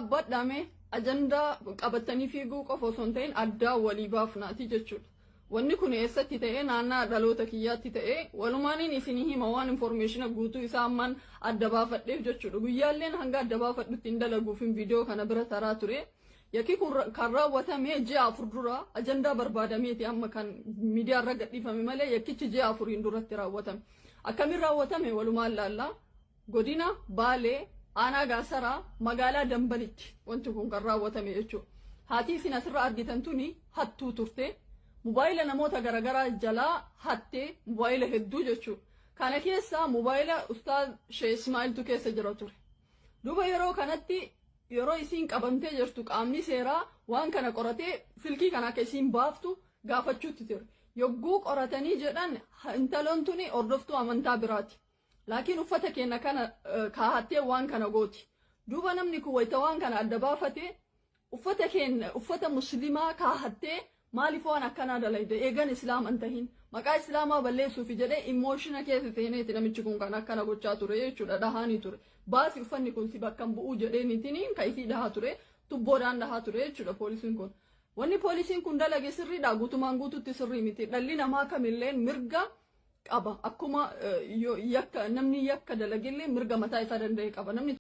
dhaabbadhame ajandaa qabatanii fiiguu qofa osoo hin ta'in addaa walii baafnaati jechuudha. Wanni kun eessatti ta'ee naannaa dhaloota kiyyaatti ta'ee walumaaniin isinii hima waan information guutuu isaa ammaan adda baafadheef jechuudha. Guyyaalleen hanga adda baafadhutti hin dalaguuf viidiyoo kana bira taraa ture. Yakki kun kan raawwatame ji'a 4 dura ajandaa barbaadameeti amma kan miidiyaa irra gadhiifame malee yakkichi ji'a 4 duratti raawwatame. Akkamiin raawwatame walumaan laallaa godina Baalee aanaa Gaasaraa magaalaa Dambalitti wanti kun kan raawwatame jechuudha. Haati isin asirra argitan tuni hattuu turte. Mobaayila namoota garagaraa jalaa hattee mobaayila hedduu jechuudha. Kana keessa mobaayila Ustaaz Sheikh Ismaa'iltu keessa jira ture. Duuba yeroo kanatti yeroo isiin qabamtee jirtu qaamni seeraa waan kana qoratee silkii kana akka isiin baaftu gaafachuutti ture. Yogguu qoratanii jedhan intaloon tuni hordoftuu amantaa biraati. Laakiin uffata keenya kana kaahattee waan kana gooti. Duuba namni kun wayita waan kana adda baafate uffata keenya uffata musliimaa kaahattee maaliif waan akkanaa dalayde eegan islaam an tahin maqaa islaamaa balleessuuf jedhee emotiona keessa seeneeti namichi kun kan akkana gochaa ture jechuudha. Dhahaanii ture baasi uffanni kun si bakka bu'uu jedhee nitiin kaifii dhahaa ture tubboodhaan dhahaa ture jechuudha poolisiin kun. Wanni poolisiin kun dalage sirriidha guutumaan guututti sirrii miti. Dhalli namaa kamilleen mirga qaba akkuma namni yakka dalagillee mirga mataa isaa danda'e qaba.